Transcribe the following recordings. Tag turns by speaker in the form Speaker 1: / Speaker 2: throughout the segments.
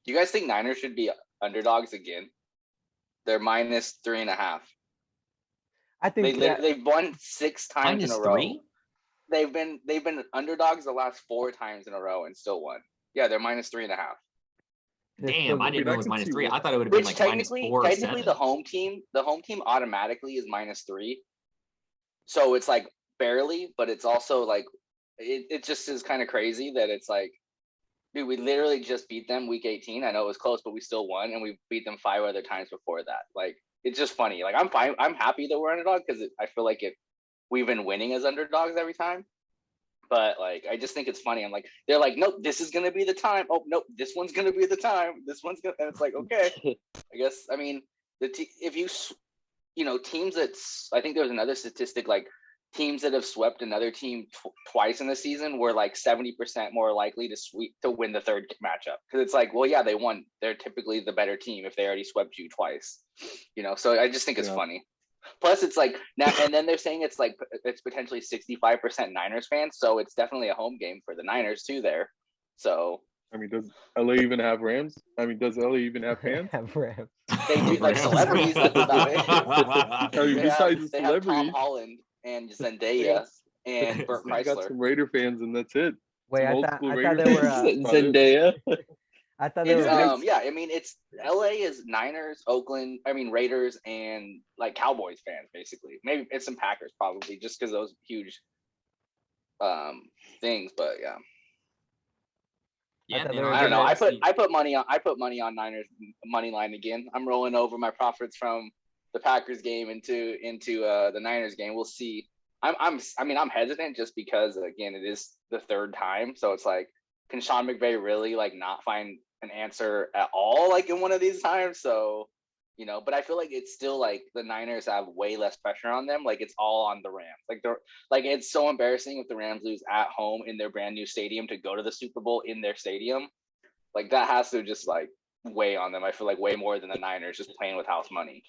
Speaker 1: Do you guys think Niners should be underdogs again? They're minus 3.5.
Speaker 2: I think
Speaker 1: they've won 6 times in a row.
Speaker 3: -3?
Speaker 1: They've been underdogs the last 4 times in a row and still won. Yeah, they're minus 3.5.
Speaker 3: Damn, I didn't know it was -3. I thought it would have been like -4 or
Speaker 1: technically
Speaker 3: 7.
Speaker 1: the home team automatically is -3. So it's like barely, but it's also like it just is kind of crazy that it's like, dude, we literally just beat them week 18. I know it was close, but we still won, and we beat them 5 other times before that. Like, it's just funny. Like, I'm fine. I'm happy that we're underdog because I feel like we've been winning as underdogs every time. But like, I just think it's funny. I'm like, they're like, nope, this is gonna be the time. Oh, nope, this one's gonna be the time. This one's gonna, and it's like, okay, I guess. I mean, if you teams I think there was another statistic, like teams that have swept another team twice in the season were like 70% more likely to win the third matchup, because it's like, well, yeah, they won. They're typically the better team if they already swept you twice. So I just think it's funny. Plus, it's like now, and then they're saying it's potentially 65% Niners fans, so it's definitely a home game for the Niners too there. So
Speaker 4: I mean, does LA even have Rams? I mean, does LA even have fans?
Speaker 2: Have Rams.
Speaker 1: They do, like celebrities. That's about it.
Speaker 4: I mean, besides
Speaker 1: they
Speaker 4: the
Speaker 1: have
Speaker 4: celebrities,
Speaker 1: Tom Holland and Zendaya and Burt
Speaker 4: you got
Speaker 1: Kreisler.
Speaker 4: some Raider fans, and that's it.
Speaker 2: Wait,
Speaker 4: Some
Speaker 2: I
Speaker 4: old
Speaker 2: thought
Speaker 4: school
Speaker 2: they
Speaker 4: Raider
Speaker 2: were.
Speaker 4: fans.
Speaker 5: Zendaya.
Speaker 2: I thought they were.
Speaker 1: Yeah, I mean, it's LA is Niners, Oakland, Raiders, and like Cowboys fans basically. Maybe it's some Packers probably, just because those huge things. But yeah.
Speaker 3: Yeah,
Speaker 1: I don't know. I put money on Niners money line again. I'm rolling over my profits from the Packers game into the Niners game. We'll see. I'm hesitant just because, again, it is the third time, so it's like, can Sean McVay really like not find an answer at all like in one of these times? So, but I feel like it's still like the Niners have way less pressure on them. Like, it's all on the Rams. Like it's so embarrassing if the Rams lose at home in their brand new stadium to go to the Super Bowl in their stadium. Like, that has to just like weigh on them. I feel like way more than the Niners just playing with house money.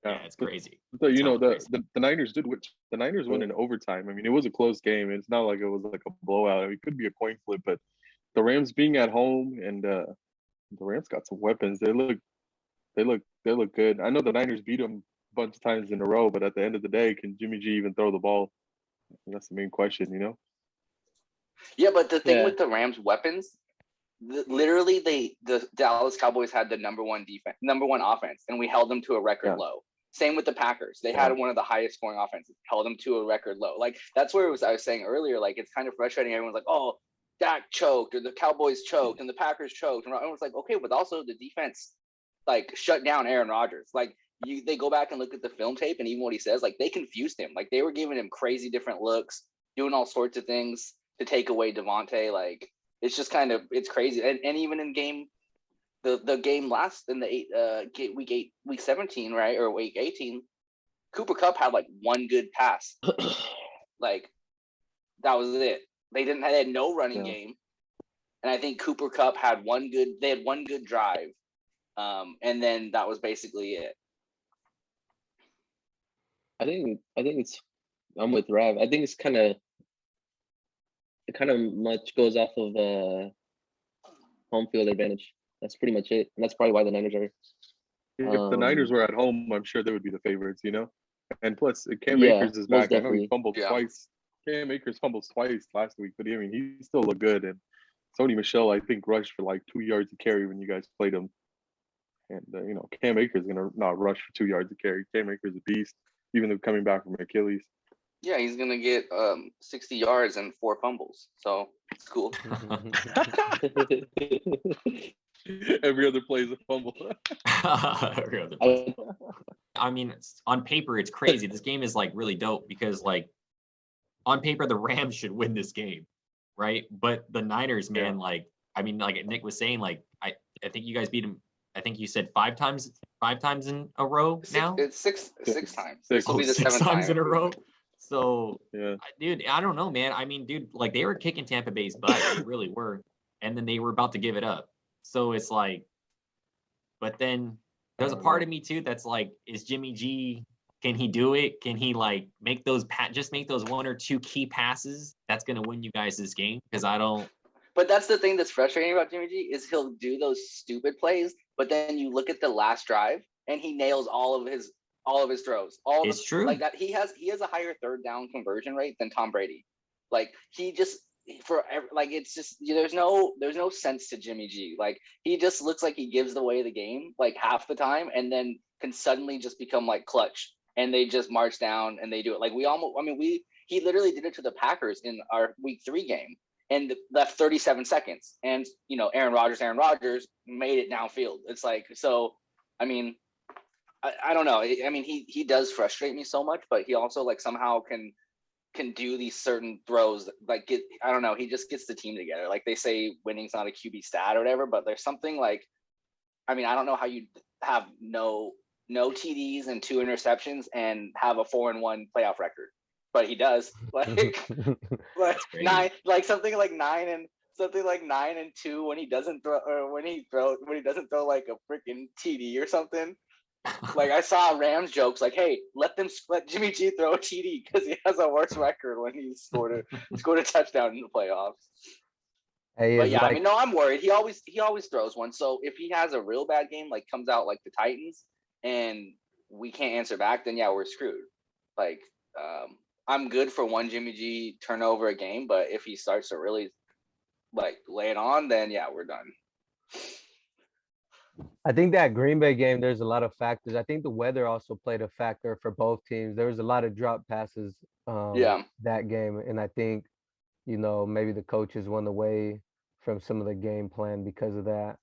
Speaker 3: Yeah, it's crazy.
Speaker 4: So the Niners did, which the Niners won in overtime. I mean, it was a close game. It's not like it was like a blowout. It could be a coin flip, but the Rams being at home, and the Rams got some weapons. They look good. I know the Niners beat them a bunch of times in a row, but at the end of the day, can Jimmy G even throw the ball? That's the main question,
Speaker 1: Yeah, but the thing with the Rams' weapons, literally the Dallas Cowboys had the number one offense, and we held them to a record low. Same with the Packers. They had one of the highest scoring offenses, held them to a record low. Like, that's where I was saying earlier, like, it's kind of frustrating. Everyone's like, oh, Dak choked, or the Cowboys choked, and the Packers choked. And everyone's like, okay, but also the defense, like, shut down Aaron Rodgers. Like, they go back and look at the film tape, and even what he says, like, they confused him. Like, they were giving him crazy different looks, doing all sorts of things to take away Devontae. Like, it's just kind of, it's crazy. And even in the game last in the week 17, right, or week 18, Cooper Kupp had like one good pass. Like, that was it. They had no running game, and I think Cooper Kupp had one good drive, and then that was basically it.
Speaker 5: I think I'm with Rav. I think it kind of much goes off of home field advantage. That's pretty much it, and that's probably why the Niners are.
Speaker 4: If the Niners were at home, I'm sure they would be the favorites, And plus, Cam Akers is back. I know he fumbled twice. Cam Akers fumbled twice last week, but I mean, he still looked good. And Sony Michel, I think, rushed for like 2 yards to carry when you guys played him. And Cam Akers is gonna not rush for 2 yards to carry. Cam Akers is a beast, even though coming back from Achilles.
Speaker 1: Yeah, he's gonna get 60 yards and 4 fumbles, so it's cool.
Speaker 4: Every other play is a fumble.
Speaker 3: I mean, on paper, it's crazy. This game is like really dope because, like, on paper, the Rams should win this game, right? But the Niners, man, like, I mean, like Nick was saying, like, I think you guys beat them. I think you said five times in a row now.
Speaker 1: It's six times. This will be the
Speaker 3: 6
Speaker 1: 7th
Speaker 3: times
Speaker 1: time
Speaker 3: in a row. So,
Speaker 4: yeah,
Speaker 3: dude, I don't know, man. I mean, dude, like, they were kicking Tampa Bay's butt, they really were, and then they were about to give it up. So it's like, but then there's a part of me too that's like, is Jimmy G? Can he do it? Can he like make those just make those 1 or 2 key passes that's gonna win you guys this game? Because I don't
Speaker 1: But that's the thing that's frustrating about Jimmy G is he'll do those stupid plays, but then you look at the last drive and he nails all of his throws.
Speaker 3: It's true.
Speaker 1: Like that he has a higher third down conversion rate than Tom Brady. Like he just it's just there's no sense to Jimmy G. Like he just looks like he gives away the game like half the time and then can suddenly just become like clutch and they just march down and they do it. Like he literally did it to the Packers in our week 3 game and left 37 seconds. And Aaron Rodgers made it downfield. It's like, so I mean, I don't know. I mean, he does frustrate me so much, but he also like somehow can do these certain throws like I don't know, he just gets the team together. Like they say winning's not a QB stat or whatever, but there's something like, I mean, I don't know how you have no TDs and 2 interceptions and have a 4-1 playoff record, but he does. Like something like 9 and 2 when he doesn't throw, or when he doesn't throw like a freaking TD or something. Like I saw Rams jokes like, "Hey, let Jimmy G throw a TD because he has a worse record when he scored a touchdown in the playoffs." But yeah, I mean, no, I'm worried. He always throws one. So if he has a real bad game, like comes out like the Titans, and we can't answer back, then yeah, we're screwed. Like, I'm good for one Jimmy G turnover a game, but if he starts to really like lay it on, then yeah, we're done.
Speaker 2: I think that Green Bay game, there's a lot of factors. I think the weather also played a factor for both teams. There was a lot of drop passes that game. And I think, maybe the coaches went away from some of the game plan because of that,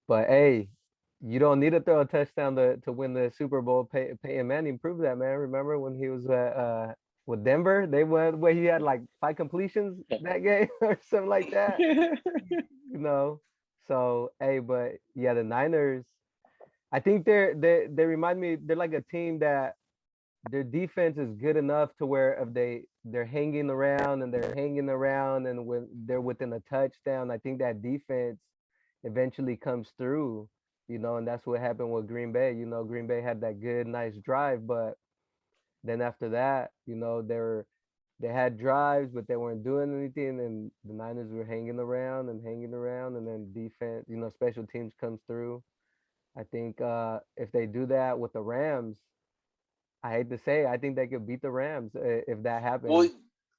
Speaker 2: But, hey, you don't need to throw a touchdown to win the Super Bowl. Peyton Manning proved that, man. Remember when he was with Denver? They went where he had like 5 completions that game or something like that, So, hey, but yeah, the Niners, I think they remind me, they're like a team that their defense is good enough to where if they're hanging around and when they're within a touchdown, I think that defense eventually comes through, and that's what happened with Green Bay. Green Bay had that good, nice drive, but then after that, they had drives, but they weren't doing anything, and the Niners were hanging around, and then defense, special teams comes through. I think if they do that with the Rams, I hate to say, I think they could beat the Rams if that happens.
Speaker 1: Well,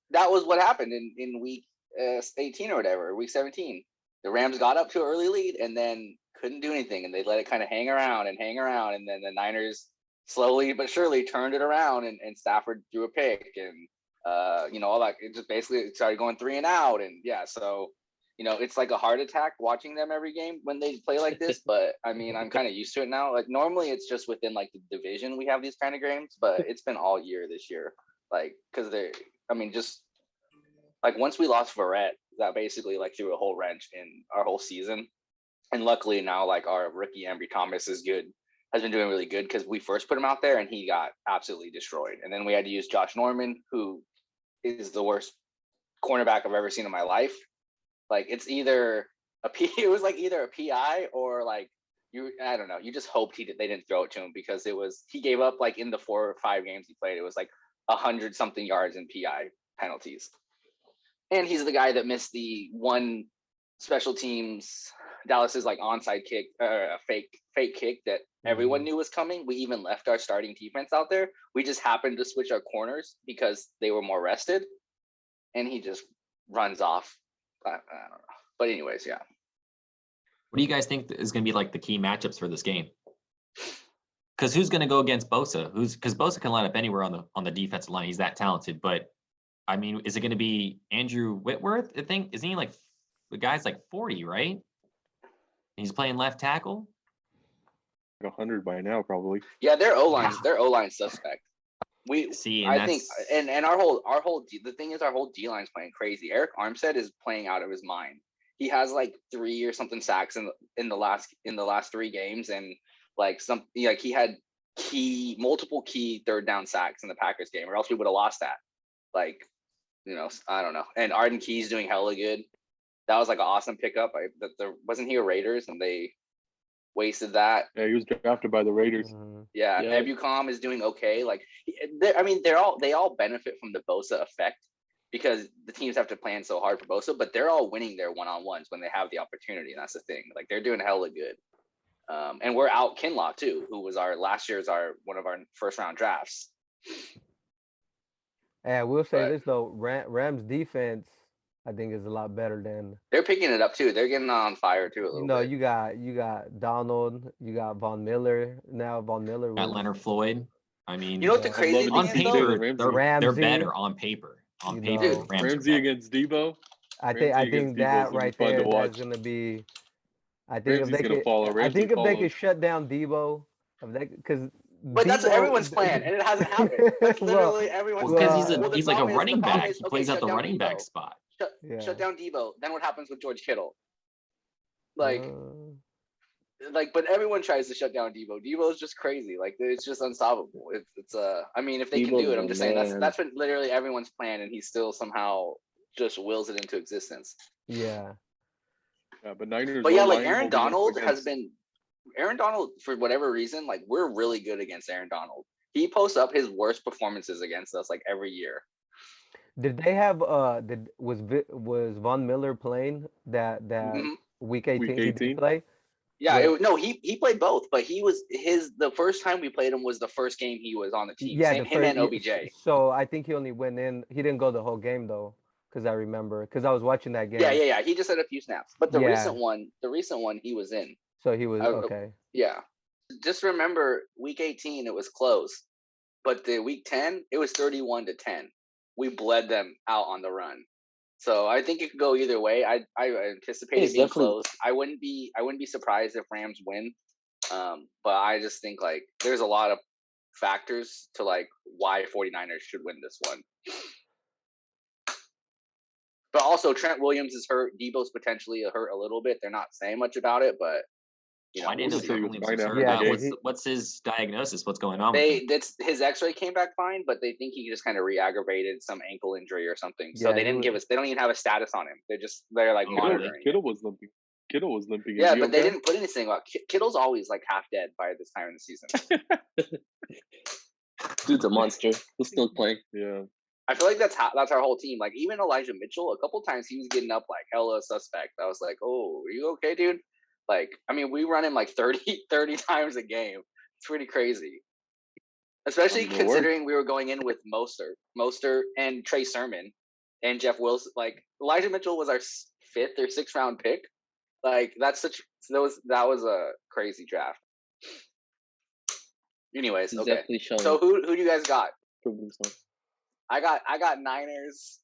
Speaker 1: that was what happened in week 18 or whatever, week 17. The Rams got up to an early lead and then couldn't do anything, and they let it kind of hang around, and then the Niners slowly but surely turned it around, and Stafford threw a pick, and all that. It just basically started going 3 and out, and yeah, so it's like a heart attack watching them every game when they play like this. But I mean, I'm kind of used to it now. Like normally it's just within like the division we have these kind of games, but it's been all year this year. Like because just like once we lost Verrett, that basically like threw a whole wrench in our whole season. And luckily now like our rookie Ambry Thomas has been doing really good because we first put him out there and he got absolutely destroyed, and then we had to use Josh Norman, who is the worst cornerback I've ever seen in my life. Like it's either it was like either a PI or like I don't know. You just hoped they didn't throw it to him because he gave up like in the 4 or 5 games he played, it was like 100 something yards in PI penalties. And he's the guy that missed the one special teams Dallas's like onside kick, a fake kick that everyone knew was coming. We even left our starting defense out there. We just happened to switch our corners because they were more rested, and he just runs off. I don't know. But anyways, yeah.
Speaker 3: What do you guys think is going to be like the key matchups for this game? Because who's going to go against Bosa? Because Bosa can line up anywhere on the defensive line. He's that talented. But I mean, is it going to be Andrew Whitworth? I think isn't he like the guy's like 40, right? He's playing left tackle.
Speaker 4: 100 by now, probably.
Speaker 1: Yeah, their O-line suspect. I think our whole the thing is our whole D line's playing crazy. Eric Armstead is playing out of his mind. He has like 3 or something sacks in the last 3 games, and like he had multiple key third down sacks in the Packers game, or else we would have lost that. Like, I don't know. And Arden Key's doing hella good. That was like an awesome pickup. Wasn't he a Raiders and they wasted that?
Speaker 4: Yeah, he was drafted by the Raiders.
Speaker 1: Yeah, Ebucom is doing okay. Like, they all benefit from the Bosa effect. because the teams have to plan so hard for Bosa, but they're all winning their one-on-ones when they have the opportunity, and that's the thing. Like, they're doing hella good. And we're out Kinlaw too, who was last year's one of our first round drafts.
Speaker 2: And I will say this though, Rams defense, I think, is a lot better than.
Speaker 1: They're picking it up too. They're getting on fire too a little bit.
Speaker 2: You got Donald, you got Von Miller. Now Von Miller
Speaker 3: got Leonard Floyd. I mean,
Speaker 1: you know what the crazy thing
Speaker 3: on
Speaker 1: is,
Speaker 3: paper,
Speaker 1: though?
Speaker 3: they're better on paper. On paper,
Speaker 1: Dude,
Speaker 4: Ramsey against Debo.
Speaker 2: I think that right there that's gonna be. I think
Speaker 4: Ramsey's gonna follow.
Speaker 2: I think if they could shut down Debo, because.
Speaker 1: But that's everyone's plan, and it hasn't happened. That's literally everyone's
Speaker 3: plan.
Speaker 1: Because
Speaker 3: he's like a running back. He plays at the running back spot.
Speaker 1: Shut down Debo. Then what happens with George Kittle? Like, but everyone tries to shut down Debo. Debo is just crazy. Like, it's just unstoppable. It's I mean, if they can do it, I'm just saying that's been literally everyone's plan, and he still somehow just wills it into existence.
Speaker 2: Yeah.
Speaker 4: Yeah, but Niners.
Speaker 1: But yeah, like Aaron Donald, for whatever reason, like, we're really good against Aaron Donald. He posts up his worst performances against us like every year.
Speaker 2: Did they have was Von Miller playing that week 18?
Speaker 4: Week 18?
Speaker 2: Did he play?
Speaker 1: Yeah, he played both, but the first time we played him was the first game he was on the team.
Speaker 2: Yeah,
Speaker 1: him and OBJ.
Speaker 2: So I think he only went in. He didn't go the whole game though, because I remember I was watching that game.
Speaker 1: Yeah. He just had a few snaps, but the recent one he was in.
Speaker 2: So he was okay.
Speaker 1: Yeah, just remember week 18 it was close, but the week 10 it was 31-10. We bled them out on the run. So I think it could go either way. I anticipate it being close. I wouldn't be surprised if Rams win. But I just think, like, there's a lot of factors to, like, why 49ers should win this one. But also Trent Williams is hurt. Debo's potentially hurt a little bit. They're not saying much about it, but
Speaker 3: I didn't know Trent Williams was hurt. What's his diagnosis? What's going on?
Speaker 1: His X-ray came back fine, but they think he just kind of re-aggravated some ankle injury or something. So they didn't they don't even have a status on him. They're like monitoring.
Speaker 4: Kittle was limping.
Speaker 1: Yeah, but they didn't put anything about Kittle's always like half dead by this time in the season.
Speaker 5: Dude's a monster. He'll still play.
Speaker 4: Yeah.
Speaker 1: I feel like that's our whole team. Like, even Elijah Mitchell, a couple times he was getting up like hella suspect. I was like, oh, are you okay, dude? Like, I mean, we run him like 30 times a game. It's pretty crazy. Especially considering we were going in with Mostert and Trey Sermon and Jeff Wilson. Like, Elijah Mitchell was our 5th or 6th round pick. Like, that was a crazy draft. Anyways, okay. So who do you guys got? I got Niners.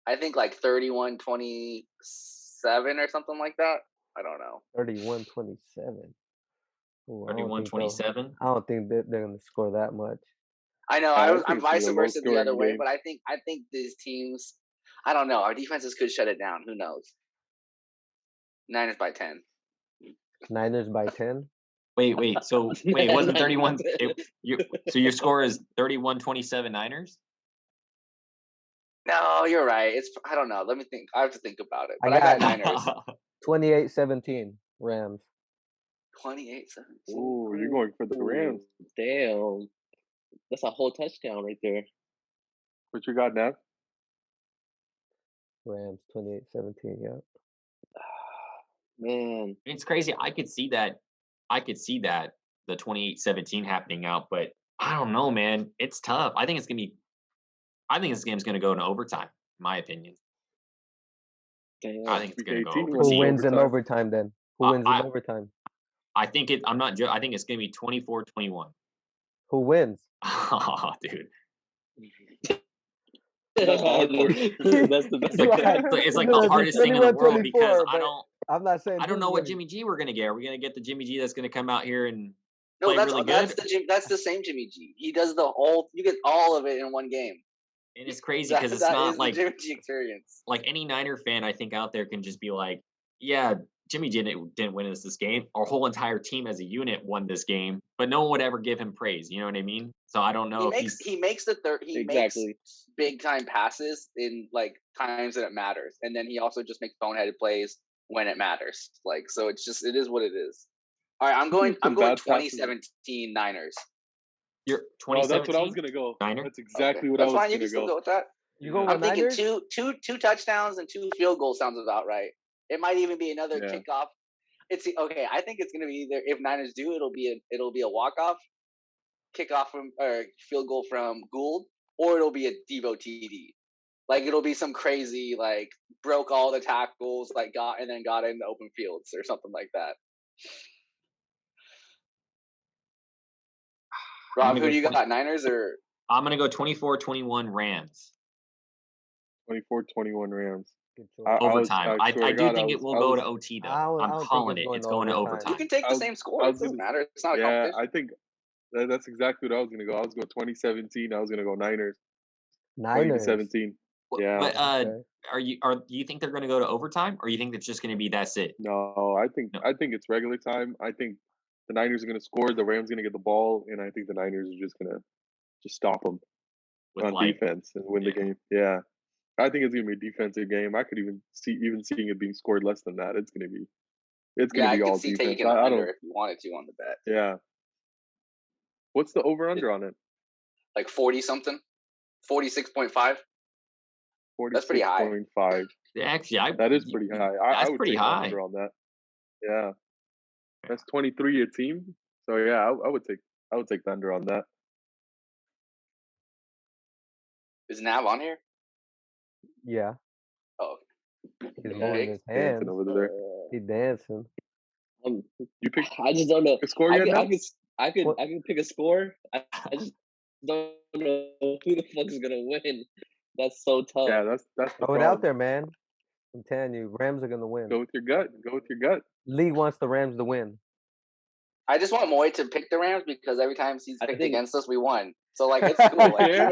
Speaker 1: I think like 31-27 or something like that. I don't know.
Speaker 2: 31-27.
Speaker 3: 31-27.
Speaker 2: I don't think that they're going to score that much.
Speaker 1: I know. I'm vice versa the other way, but I think these teams. I don't know. Our defenses could shut it down. Who knows? Niners by 10.
Speaker 2: Niners by 10.
Speaker 3: Wait. So it wasn't 31. So your score is 31-27 Niners.
Speaker 1: No, you're right. I don't know. Let me think. I have to think about it. But I got Niners.
Speaker 2: 28-17 Rams.
Speaker 1: 28-17.
Speaker 4: Ooh, you're going for the Rams.
Speaker 5: Damn. That's a whole touchdown right there.
Speaker 4: What you got, Nev?
Speaker 2: Rams 28-17, yeah.
Speaker 5: Man.
Speaker 3: It's crazy. I could see that the 28-17 happening out, but I don't know, man. It's tough. I think this game's going to go into overtime, in my opinion.
Speaker 5: Damn.
Speaker 3: I think it's going to go overtime.
Speaker 2: Who wins in overtime then? Who wins in overtime?
Speaker 3: I think I think it's going to be 24-21.
Speaker 2: Who wins?
Speaker 3: Oh, dude.
Speaker 5: That's the best.
Speaker 3: It's like the hardest thing in the world because
Speaker 2: I'm not saying
Speaker 3: I don't know what Jimmy G we're gonna get. Are we gonna get the Jimmy G that's gonna come out here and play really good?
Speaker 1: That's the same Jimmy G. He does you get all of it in one game.
Speaker 3: And it's crazy because it's not like
Speaker 1: Jimmy G experience.
Speaker 3: Like any Niner fan, I think out there can just be like, yeah, Jimmy G didn't win us this game. Our whole entire team as a unit won this game, but no one would ever give him praise. You know what I mean? So I don't know.
Speaker 1: He makes big time passes in like times that it matters, and then he also just makes boneheaded plays when it matters. Like, so it is what it is. All right, I'm going 2017 Niners.
Speaker 3: You're
Speaker 4: Oh,
Speaker 3: 2017.
Speaker 4: that's what I was gonna go.
Speaker 3: Niner?
Speaker 4: That's exactly what
Speaker 1: That's
Speaker 4: I was
Speaker 1: fine. You
Speaker 4: gonna
Speaker 1: can still
Speaker 4: go.
Speaker 1: go with that.
Speaker 2: You go
Speaker 1: I'm
Speaker 2: with
Speaker 1: thinking
Speaker 2: Niners?
Speaker 1: two touchdowns and 2 field goals sounds about right. It might even be another
Speaker 4: Yeah.
Speaker 1: kickoff. It's okay. I think it's gonna be either if Niners do, it'll be a walk-off, kickoff from or field goal from Gould, or it'll be a Devo TD. Like it'll be some crazy like broke all the tackles, like got in the open fields or something like that. Rob, who do you got? Niners or?
Speaker 3: I'm gonna go 24-21 Rams.
Speaker 4: 24-21 Rams.
Speaker 3: Overtime. I do think it will go to OT though. I'm calling it. It's going to overtime.
Speaker 1: You can take the same score. It doesn't matter. It's not a competition.
Speaker 4: I think that's exactly what I was gonna go. I was going 2017. I was gonna go Niners. 2017. Yeah.
Speaker 3: But do you think they're gonna go to overtime, or you think it's just gonna be that's it?
Speaker 4: No, I think it's regular time. I think the Niners are gonna score. The Rams are gonna get the ball, and I think the Niners are just gonna stop them on defense and win the game. Yeah. I think it's gonna be a defensive game. I could even seeing it being scored less than that. It's gonna be all defense.
Speaker 1: Taking under if you wanted to on the bet.
Speaker 4: Yeah. What's the over under on it?
Speaker 1: Like 40 something, 46.5. That's pretty high.
Speaker 4: 46.5.
Speaker 3: Actually,
Speaker 4: that is pretty high. I would
Speaker 3: pretty
Speaker 4: take
Speaker 3: high.
Speaker 4: under on that. Yeah. That's 23 a team. So yeah, I would take the under on that.
Speaker 1: Is Nav on here?
Speaker 2: Yeah.
Speaker 1: Oh.
Speaker 2: He's moving his hands.
Speaker 4: Dancing over there.
Speaker 2: He's dancing.
Speaker 4: You pick.
Speaker 5: I just don't know.
Speaker 4: A score yet?
Speaker 5: I could pick a score. I just don't know who the fuck is gonna win. That's so tough.
Speaker 4: Yeah, that's the
Speaker 2: Throw it out there, man. I'm telling you, Rams are gonna win.
Speaker 4: Go with your gut.
Speaker 2: League wants the Rams to win.
Speaker 1: I just want Moy to pick the Rams because every time he's picked against us, we won. So like it's cool. Like,
Speaker 4: yeah.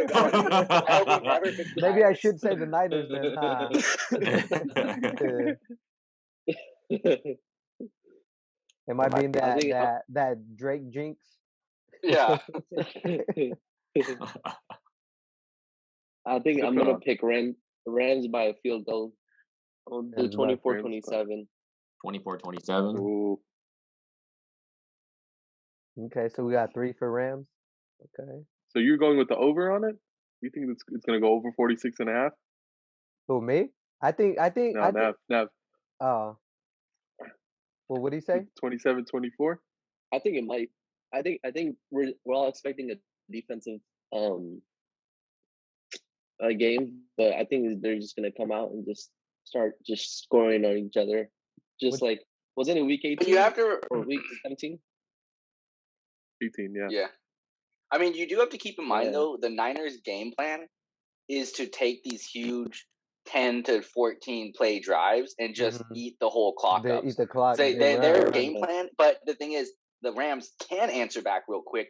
Speaker 2: Maybe I should say the Niners then. Am I being that Drake jinx?
Speaker 1: Yeah.
Speaker 5: I think I'm gonna pick Rams by a field goal. I'll do 24-27.
Speaker 3: 24-27.
Speaker 4: Ooh.
Speaker 2: Okay, so we got 3 for Rams. Okay.
Speaker 4: So you're going with the over on it? You think it's gonna go over 46.5?
Speaker 2: Who, me? I think.
Speaker 4: No, Nav.
Speaker 2: Oh. Well, what did he say?
Speaker 4: 27-24.
Speaker 5: I think it might. I think we're all expecting a defensive a game, but I think they're just gonna come out and just start just scoring on each other. Like wasn't it week 18?
Speaker 1: You have to
Speaker 5: or week 17?
Speaker 4: 18, yeah.
Speaker 1: Yeah. I mean, you do have to keep in mind though, the Niners' game plan is to take these huge 10 to 14 play drives and just eat the whole clock up.
Speaker 2: Eat the clock.
Speaker 1: Their game plan, but the thing is, the Rams can answer back real quick,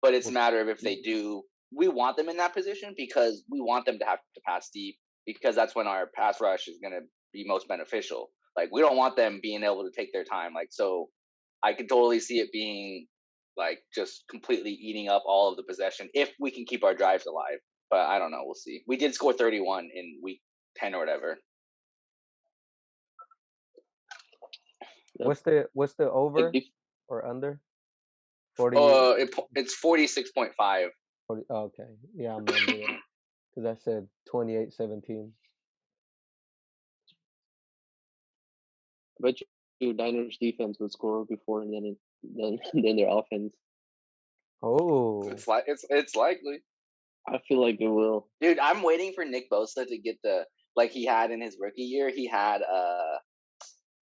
Speaker 1: but it's a matter of if they do. We want them in that position because we want them to have to pass deep because that's when our pass rush is going to be most beneficial. Like, we don't want them being able to take their time. Like, so I could totally see it being like just completely eating up all of the possession if we can keep our drives alive. But I don't know. We'll see. We did score 31 in week 10 or whatever.
Speaker 2: What's the over or under? 40.
Speaker 1: It's 46.5.
Speaker 2: 40, okay. Yeah, I'm under it. Because I said 28-17.
Speaker 5: I bet you Niners defense would score before and then their offense.
Speaker 2: Oh.
Speaker 1: It's likely.
Speaker 5: I feel like it will.
Speaker 1: Dude, I'm waiting for Nick Bosa to get like he had in his rookie year. He had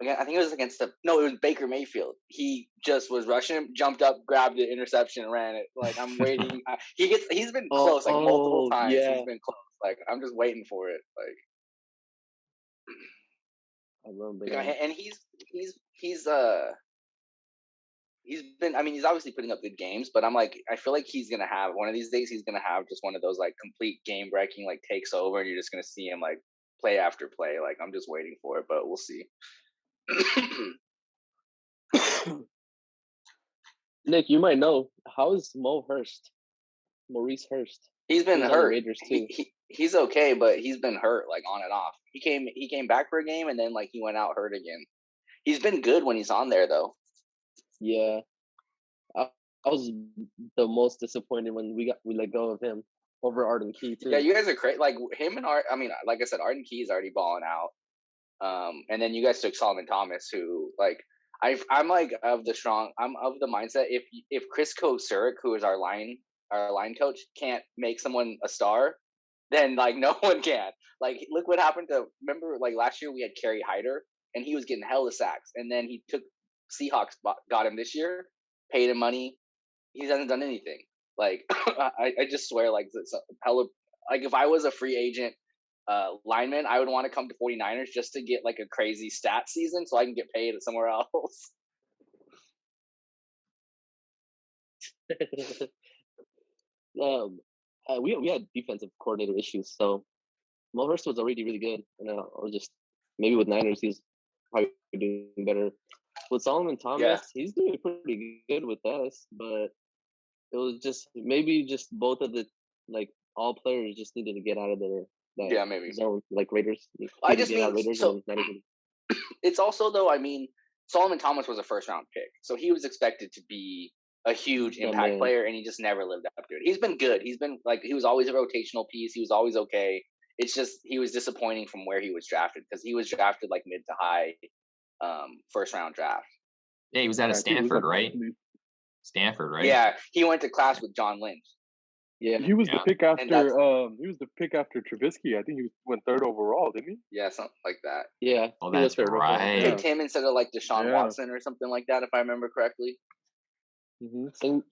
Speaker 1: I think it was it was Baker Mayfield. He just was rushing him, jumped up, grabbed the interception, and ran it. Like, I'm waiting. He's been close like multiple times. Yeah. He's been close. Like, I'm just waiting for it. Like,
Speaker 5: I remember.
Speaker 1: And he's been. I mean, he's obviously putting up good games, but I'm like, I feel like he's gonna have one of these days. He's gonna have just one of those like complete game breaking like takes over, and you're just gonna see him like play after play. Like, I'm just waiting for it, but we'll see.
Speaker 5: Nick, you might know, how is Maurice Hurst?
Speaker 1: He's been hurt.
Speaker 5: Raiders too.
Speaker 1: He's okay, but he's been hurt like on and off. He came back for a game and then like he went out hurt again. He's been good when he's on there though.
Speaker 5: Yeah, I I was the most disappointed when we let go of him over Arden Key too.
Speaker 1: Yeah, you guys are crazy. Like him and Art. I mean, like I said, Arden Key is already balling out. And then you guys took Solomon Thomas, who like I'm of the mindset if Chris Kosurik, who is our line coach, can't make someone a star, then like no one can. Like look what happened to remember like last year we had Kerry Hyder and he was getting hella sacks, and then he took Seahawks got him this year, paid him money. He hasn't done anything. Like I just swear like it's hella like if I was a free agent lineman, I would want to come to 49ers just to get like a crazy stat season so I can get paid somewhere else.
Speaker 5: We had defensive coordinator issues, so Mo Hurst was already really good, and I was just maybe with Niners he's probably doing better. With Solomon Thomas, he's doing pretty good with us, but it was just maybe just both of the like all players just needed to get out of their
Speaker 1: maybe
Speaker 5: zone, like Raiders.
Speaker 1: I just mean it's also though. I mean, Solomon Thomas was a first round pick, so he was expected to be a huge impact player, and he just never lived up to it. He's been good. He's been like he was always a rotational piece. He was always okay. It's just he was disappointing from where he was drafted because he was drafted like mid to high first round draft.
Speaker 3: Yeah, he was out of Stanford, right? Stanford, right?
Speaker 1: Yeah, he went to class with John Lynch.
Speaker 5: Yeah,
Speaker 4: he was the pick after he was the pick after Trubisky. I think he went third overall, didn't he?
Speaker 1: Yeah, something like that.
Speaker 5: Yeah,
Speaker 3: that's right.
Speaker 1: He picked him instead of like Deshaun Watson or something like that, if I remember correctly.
Speaker 5: Mm-hmm.